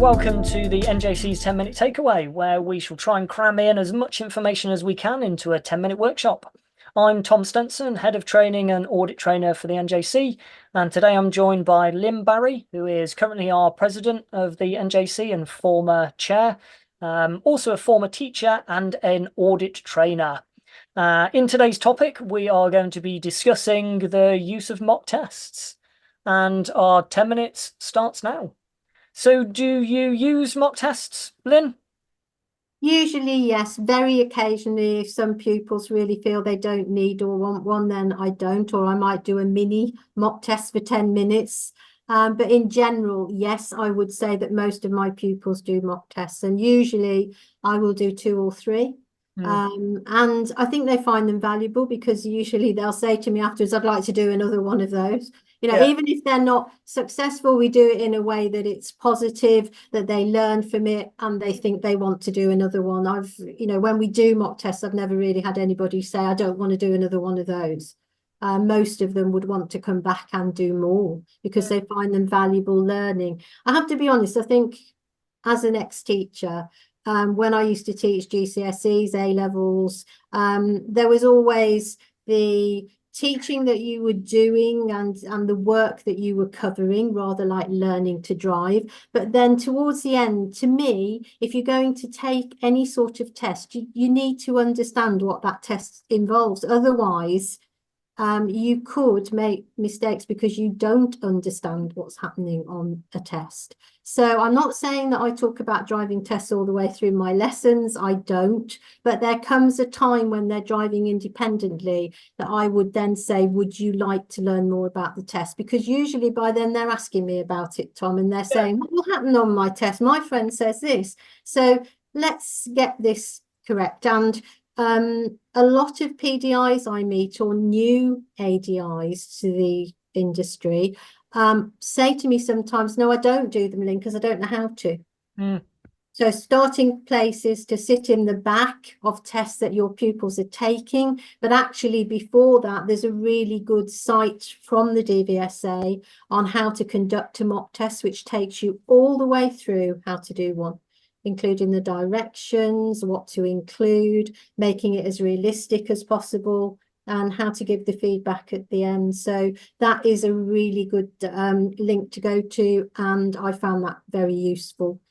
welcome to the NJC's 10-minute takeaway, where we shall try and cram in as much information as we can into a 10-minute workshop. I'm Tom Stenson, Head of Training and Audit Trainer for the NJC, and today I'm joined by Lynne Barry, who is currently our President of the NJC and former Chair, also a former teacher and an audit trainer. In today's topic, we are going to be discussing the use of mock tests, and our 10 minutes starts now. So do you use mock tests, Lynne? Usually, yes. Very occasionally, if some pupils really feel they don't need or want one, then I don't, or I might do a mini mock test for 10 minutes. But in general, yes, I would say that most of my pupils do mock tests, and usually I will do 2 or 3. And I think they find them valuable because usually they'll say to me afterwards, I'd like to do another one of those. Even if they're not successful, we do it in a way that it's positive, that they learn from it and they think they want to do another one. When we do mock tests, I've never really had anybody say, I don't want to do another one of those. Most of them would want to come back and do more because they find them valuable learning. I have to be honest, I think as an ex-teacher, when I used to teach GCSEs, A-levels, there was always the teaching that you were doing and the work that you were covering, rather like learning to drive. But then towards the end, to me, if you're going to take any sort of test, you need to understand what that test involves. Otherwise, you could make mistakes because you don't understand what's happening on a test. So I'm not saying that I talk about driving tests all the way through my lessons. I don't. But there comes a time when they're driving independently that I would then say, would you like to learn more about the test? Because usually by then they're asking me about it, Tom, and they're saying, what will happen on my test? My friend says this. So let's get this correct. And a lot of PDIs I meet or new ADIs to the industry say to me sometimes, no, I don't do them, Lynne, because I don't know how to. So starting places to sit in the back of tests that your pupils are taking, but actually before that, there's a really good site from the DVSA on how to conduct a mock test, which takes you all the way through how to do one, including the directions, what to include, making it as realistic as possible, and how to give the feedback at the end. So that is a really good link to go to, and I found that very useful.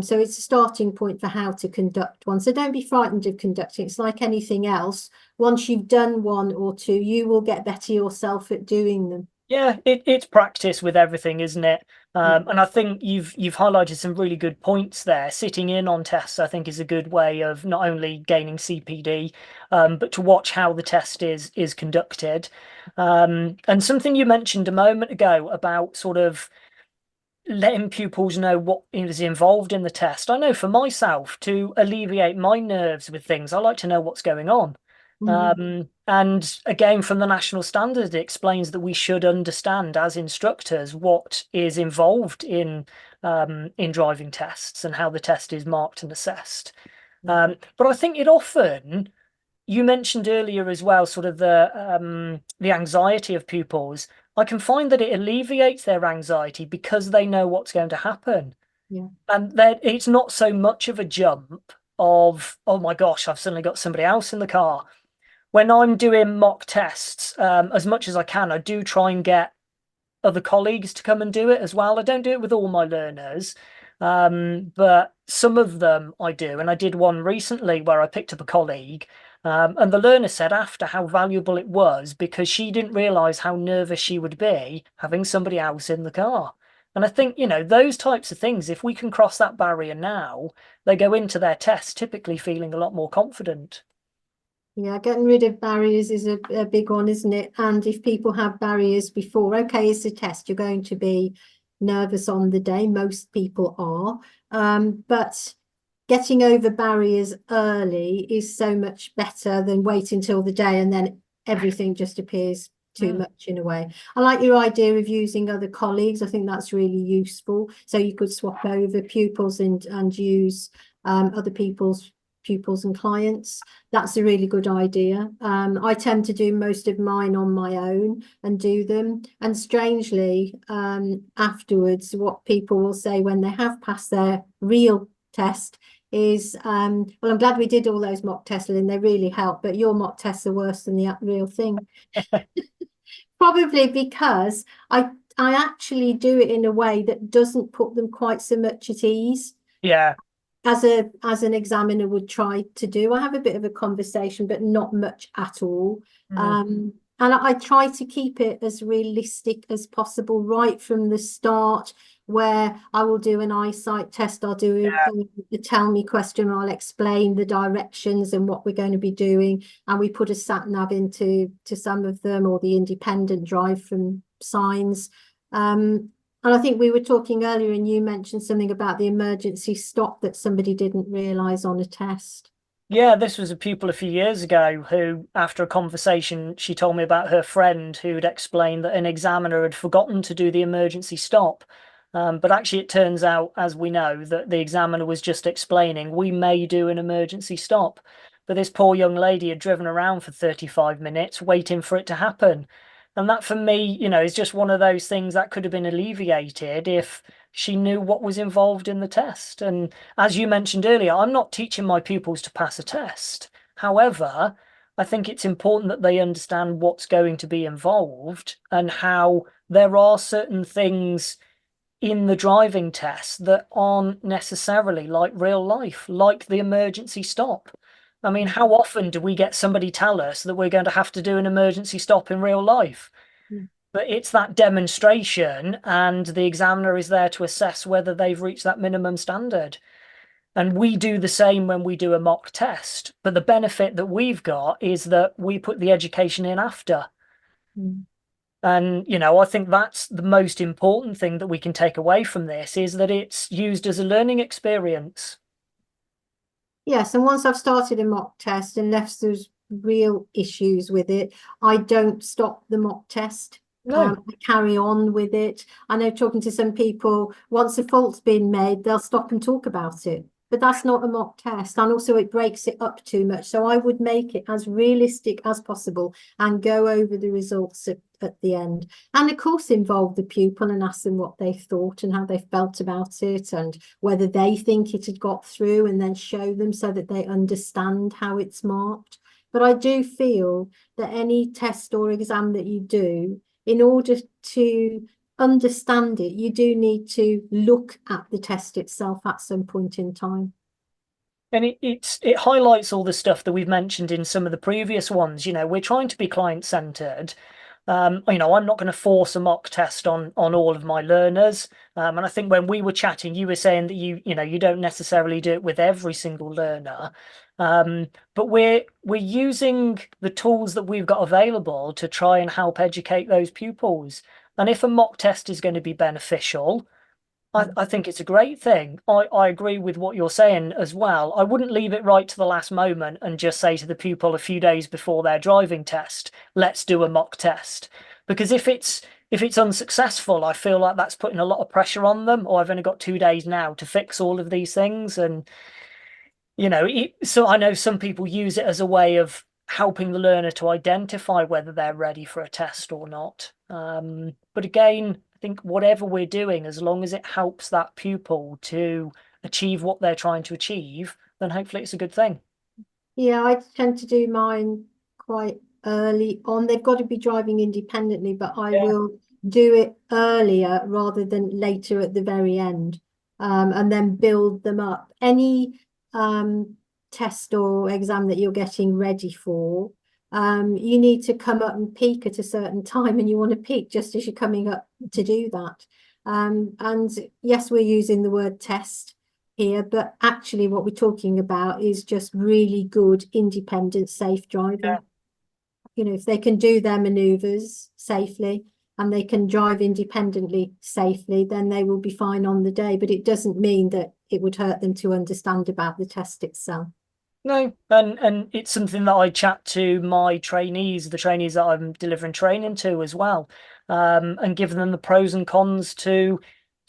So it's a starting point for how to conduct one. So don't be frightened of conducting. It's like anything else. Once you've done 1 or 2, you will get better yourself at doing them. Yeah, it's practice with everything, isn't it? And I think you've highlighted some really good points there. Sitting in on tests, I think, is a good way of not only gaining CPD, but to watch how the test is conducted. And something you mentioned a moment ago about sort of letting pupils know what is involved in the test. I know for myself, to alleviate my nerves with things, I like to know what's going on. And again, from the national standard, it explains that we should understand as instructors what is involved in driving tests and how the test is marked and assessed. But I think it often, you mentioned earlier as well, sort of the anxiety of pupils. I can find that it alleviates their anxiety because they know what's going to happen. And that it's not so much of a jump of, oh my gosh, I've suddenly got somebody else in the car. When I'm doing mock tests, as much as I can, I do try and get other colleagues to come and do it as well. I don't do it with all my learners, but some of them I do. And I did one recently where I picked up a colleague, and the learner said after how valuable it was because she didn't realise how nervous she would be having somebody else in the car. And I think, those types of things, if we can cross that barrier now, they go into their test typically feeling a lot more confident. Yeah, getting rid of barriers is a big one, isn't it? And if people have barriers before, okay, it's a test, you're going to be nervous on the day. Most people are. But getting over barriers early is so much better than waiting till the day and then everything just appears too much in a way. I like your idea of using other colleagues. I think that's really useful. So you could swap over pupils and use other people's pupils and clients. That's a really good idea. I tend to do most of mine on my own and do them. And strangely, afterwards, what people will say when they have passed their real test is, well, I'm glad we did all those mock tests, Lynne, they really help, but your mock tests are worse than the real thing. Probably because I actually do it in a way that doesn't put them quite so much at ease Yeah. as an examiner would try to do. I have a bit of a conversation, but not much at all. Mm. And I try to keep it as realistic as possible right from the start, where I will do an eyesight test, I'll do a tell me question, I'll explain the directions and what we're going to be doing, and we put a sat nav into some of them, or the independent drive from signs. And I think we were talking earlier and you mentioned something about the emergency stop that somebody didn't realise on a test. Yeah, this was a pupil a few years ago who, after a conversation, she told me about her friend who'd explained that an examiner had forgotten to do the emergency stop. But actually, it turns out, as we know, that the examiner was just explaining we may do an emergency stop. But this poor young lady had driven around for 35 minutes waiting for it to happen. And that, for me, is just one of those things that could have been alleviated if she knew what was involved in the test. And as you mentioned earlier, I'm not teaching my pupils to pass a test. However, I think it's important that they understand what's going to be involved and how there are certain things in the driving test that aren't necessarily like real life, like the emergency stop. I mean, how often do we get somebody tell us that we're going to have to do an emergency stop in real life? But it's that demonstration, and the examiner is there to assess whether they've reached that minimum standard. And we do the same when we do a mock test. But the benefit that we've got is that we put the education in after. Mm. And, I think that's the most important thing that we can take away from this is that it's used as a learning experience. Yes, and once I've started a mock test, unless there's real issues with it, I don't stop the mock test. No. I carry on with it. I know, talking to some people, once a fault's been made, they'll stop and talk about it. But that's not a mock test. And also it breaks it up too much. So I would make it as realistic as possible and go over the results at the end. And of course involve the pupil and ask them what they thought and how they felt about it and whether they think it had got through, and then show them so that they understand how it's marked. But I do feel that any test or exam that you do, in order to understand it, you do need to look at the test itself at some point in time. And it highlights all the stuff that we've mentioned in some of the previous ones. We're trying to be client centered. I'm not going to force a mock test on all of my learners. And I think when we were chatting, you were saying that you don't necessarily do it with every single learner. But we're using the tools that we've got available to try and help educate those pupils. And if a mock test is going to be beneficial, I think it's a great thing. I agree with what you're saying as well. I wouldn't leave it right to the last moment and just say to the pupil a few days before their driving test, let's do a mock test. Because if it's unsuccessful, I feel like that's putting a lot of pressure on them. Or I've only got 2 days now to fix all of these things. And so I know some people use it as a way of helping the learner to identify whether they're ready for a test or not. But again, I think whatever we're doing, as long as it helps that pupil to achieve what they're trying to achieve, then hopefully it's a good thing. Yeah, I tend to do mine quite early on. They've got to be driving independently, but I Yeah. will do it earlier rather than later at the very end, and then build them up. Any test or exam that you're getting ready for, you need to come up and peak at a certain time, and you want to peak just as you're coming up to do that. And yes, we're using the word test here, but actually what we're talking about is just really good, independent, safe Yeah. driving. If they can do their maneuvers safely and they can drive independently safely, then they will be fine on the day. But it doesn't mean that it would hurt them to understand about the test itself. No, and it's something that I chat to my trainees, the trainees that I'm delivering training to as well, and give them the pros and cons to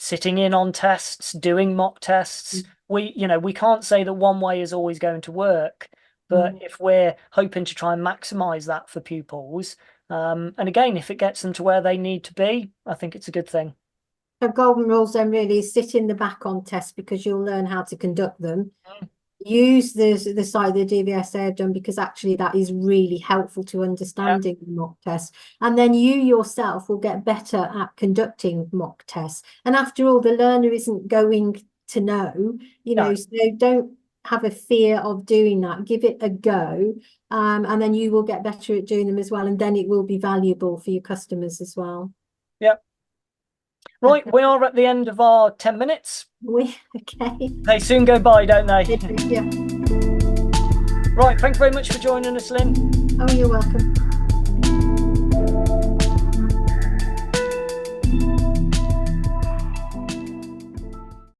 sitting in on tests, doing mock tests. We can't say that one way is always going to work, but if we're hoping to try and maximize that for pupils, and again, if it gets them to where they need to be, I think it's a good thing. So golden rules then really is sit in the back on tests because you'll learn how to conduct them. Use the side of the DVS they have done because actually that is really helpful to understanding the mock test. And then you yourself will get better at conducting mock tests. And after all, the learner isn't going to know, so don't have a fear of doing that. Give it a go. And then you will get better at doing them as well. And then it will be valuable for your customers as well. Yep. Right, we are at the end of our 10 minutes. Okay. They soon go by, don't they? Yeah. Right, thank you very much for joining us, Lynn. Oh, you're welcome.